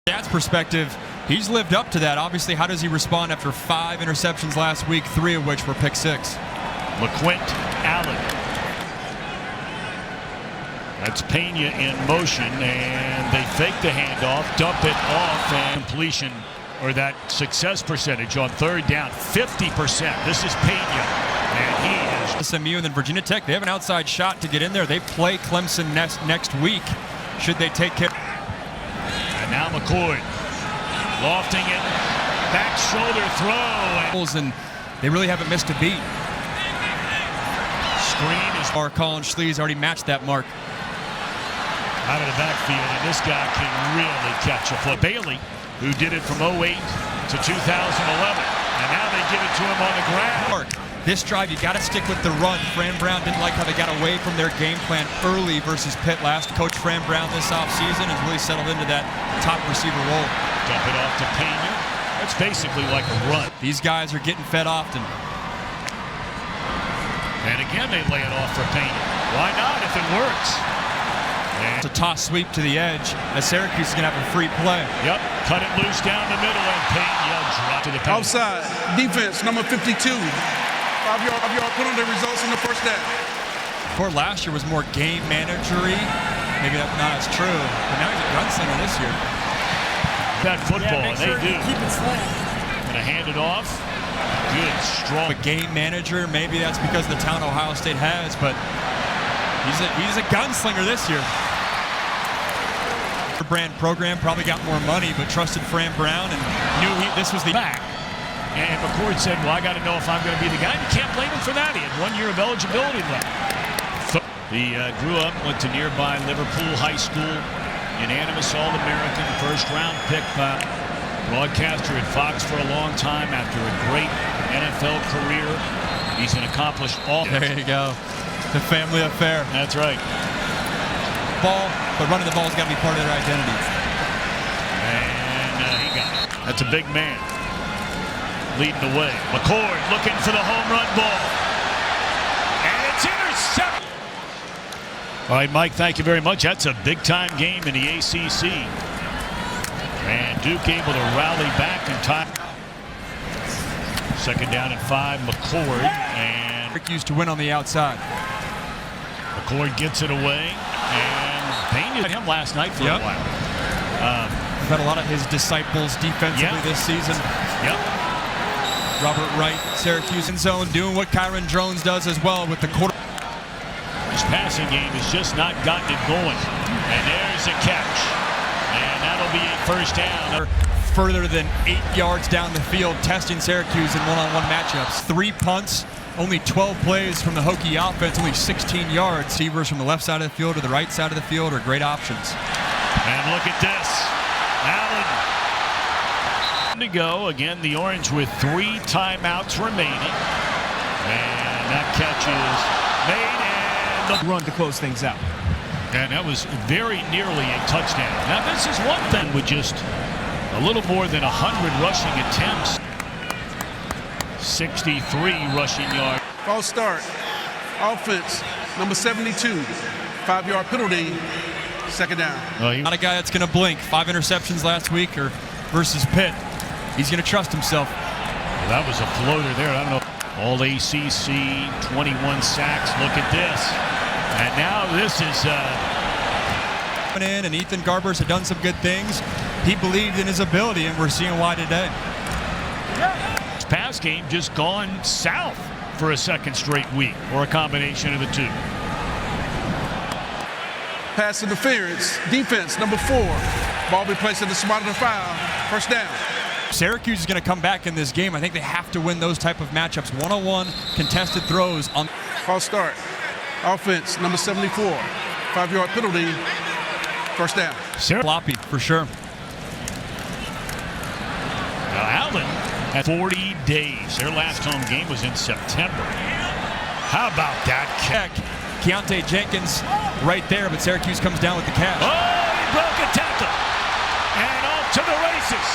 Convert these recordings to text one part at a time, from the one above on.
Stats perspective, he's lived up to that. Obviously, how does he respond after 5 interceptions last week, 3 of which were pick 6? LeQuint Allen. That's Pena in motion, and they fake the handoff, dump it off, and completion, or that success percentage on 3rd down, 50%. This is Pena, and he is. SMU and then Virginia Tech, they have an outside shot to get in there. They play Clemson next week. Should they take care? And now McCord lofting it, back shoulder throw. And they really haven't missed a beat. Screen is. Colin Schlee's already matched that mark. Out of the backfield, and this guy can really catch a foot. Bailey, who did it from 08 to 2011, and now they give it to him on the ground. This drive, you got to stick with the run. Fran Brown didn't like how they got away from their game plan early versus Pitt last. Coach Fran Brown this offseason has really settled into that top receiver role. Dump it off to Pena. That's basically like a run. These guys are getting fed often. And again, they lay it off for Pena. Why not if it works? It's a toss sweep to the edge, as Syracuse is going to have a free play. Yep, cut it loose down the middle, and Pena dropped to the penalty. Outside, defense, number 52. 5-yard penalty, results in the first down. Before last year was more game managery. Maybe that's not as true, but now he's a gunslinger this year. That football, and they do. Keep it slant. Gonna hand it off. Good, strong. A game manager, maybe that's because of the talent Ohio State has, but he's a gunslinger this year. Brand program probably got more money, but trusted Fran Brown and knew this was the back. And McCord said, well, I got to know if I'm going to be the guy. And you can't blame him for that. He had 1 year of eligibility left. He grew up, went to nearby Liverpool High School, unanimous All-American, first-round pick, broadcaster at Fox for a long time after a great NFL career. He's an accomplished There you go. The family affair. That's right. Ball, but running the ball's got to be part of their identity. And he got it. That's a big man. Leading the way. McCord looking for the home run ball. And it's intercepted. All right, Mike, thank you very much. That's a big-time game in the ACC. And Duke able to rally back in time. 2nd down and 5, McCord. And Syracuse to win on the outside. McCord gets it away. And Payne had him last night for a while. We've had a lot of his disciples defensively this season. Yep. Robert Wright, Syracuse in zone, doing what Kyron Drones does as well with the quarter. His passing game has just not gotten it going. And there's a catch. And that'll be a first down. They're further than 8 yards down the field, testing Syracuse in one-on-one matchups. 3 punts, only 12 plays from the Hokie offense, only 16 yards. Receivers from the left side of the field or the right side of the field are great options. And look at this. Allen. To go. Again, the Orange with 3 timeouts remaining. And that catch is made, and the Run to close things out. And that was very nearly a touchdown. Now, this is one thing with just a little more than 100 rushing attempts. 63 rushing yards. False start. Offense, number 72. 5-yard penalty. 2nd down. Not a guy that's going to blink. 5 interceptions last week versus Pitt. He's going to trust himself. Well, that was a floater there. I don't know. All ACC, 21 sacks. Look at this. And now this is coming in, and Ethan Garbers had done some good things. He believed in his ability, and we're seeing why today. His pass game just gone south for a 2nd straight week, or a combination of the 2. Pass interference. Defense, number 4. Ball be placed at the spot of the foul. First down. Syracuse is going to come back in this game. I think they have to win those type of matchups. 1-on-1 contested throws on. False start. Offense, number 74. 5-yard penalty. First down. Sloppy, for sure. Now Allen had 40 days. Their last home game was in September. How about that kick? Keontae Jenkins right there, but Syracuse comes down with the catch. Oh, he broke a tackle. And off to the races.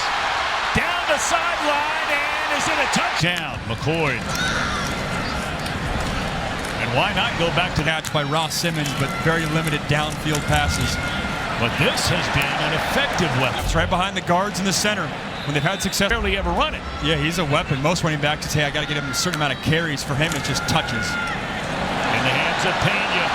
Down the sideline, and is it a touchdown? McCord. And why not go back to catch by Ross Simmons, but very limited downfield passes. But this has been an effective weapon. It's right behind the guards in the center. When they've had success, Barely ever run it. yeah, he's a weapon. Most running backs say, I got to get him a certain amount of carries. For him, it's just touches. In the hands of Pena.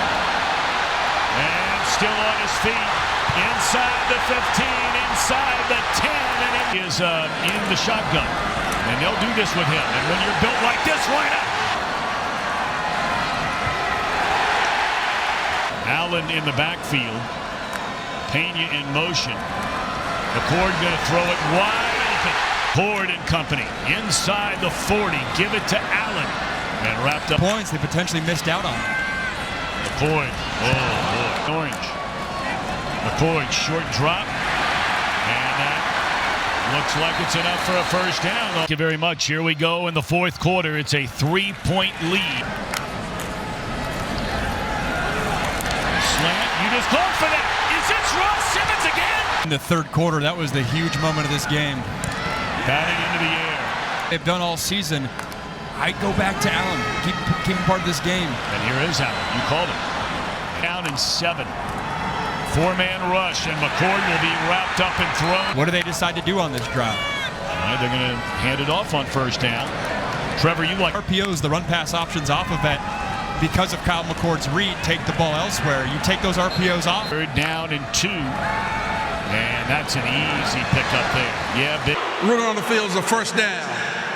And still on his feet. Inside the 15, inside the 10, and it is in the shotgun. And they'll do this with him. And when you're built like this, why not? Allen in the backfield. Pena in motion. McCord going to throw it wide open. Ford and company inside the 40. Give it to Allen. And wrapped up. Points they potentially missed out on. McCord. Oh, boy. Orange. McCord, short drop. And that looks like it's enough for a first down. Thank you very much. Here we go in the fourth quarter. It's a 3-point lead. Slant. You just called for that. Is this Ross Simmons again? In the third quarter, that was the huge moment of this game. Batting into the air. They've done all season. I'd go back to Allen. Keep him part of this game. And here is Allen. You called it. Down in 7. Four-man rush, and McCord will be wrapped up and thrown. What do they decide to do on this drive? All right, they're going to hand it off on first down. Trevor, you like RPOs, the run-pass options off of it. Because of Kyle McCord's read, take the ball elsewhere. You take those RPOs off. third down and 2. And that's an easy pickup there. Yeah, big. Ruling on the field is a first down.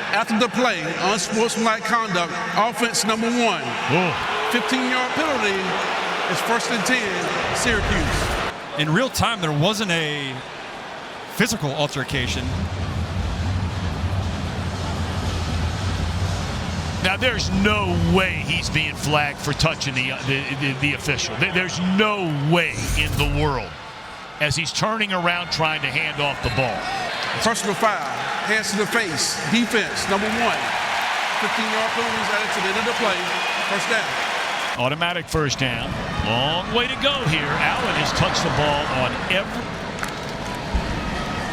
After the play, unsportsmanlike conduct, offense number 1. 15-yard penalty. It's 1st and 10, Syracuse. In real time, there wasn't a physical altercation. Now, there's no way he's being flagged for touching the official. There's no way in the world as he's turning around trying to hand off the ball. Personal foul, hands to the face, defense number 1. 15-yard penalties added to the end of the play, first down. Automatic first down. Long way to go here. Allen has touched the ball on every.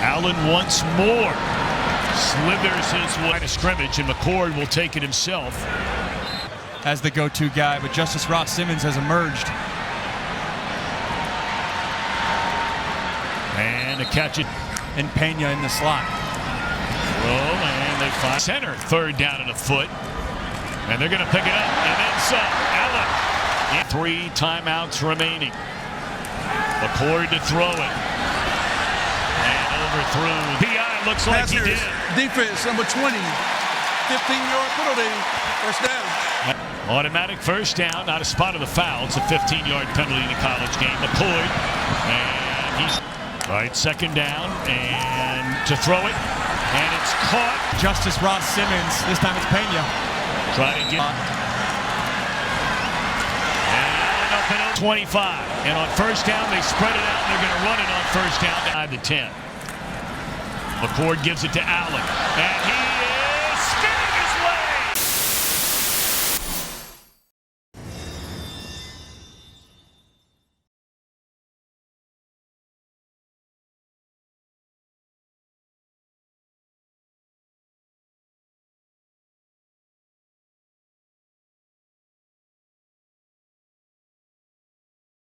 Allen once more slithers his way to scrimmage, and McCord will take it himself. As the go-to guy, but Justice Ross Simmons has emerged. And a catch it. And Pena in the slot. Throw, and they find center. Third down and a foot. And they're going to pick it up, and then some. Allen. 3 timeouts remaining. McCord to throw it. And overthrew. PI looks like he did. Defense number 20. 15-yard penalty. First down. Automatic first down. Not a spot of the foul. It's a 15-yard penalty in a college game. McCord. And he's right. Second down. And to throw it. And it's caught. Justice Ross Simmons. This time it's Pena. Try to get. And up and 25. And on first down, they spread it out. And they're going to run it on first down to the 10. McCord gives it to Allen. And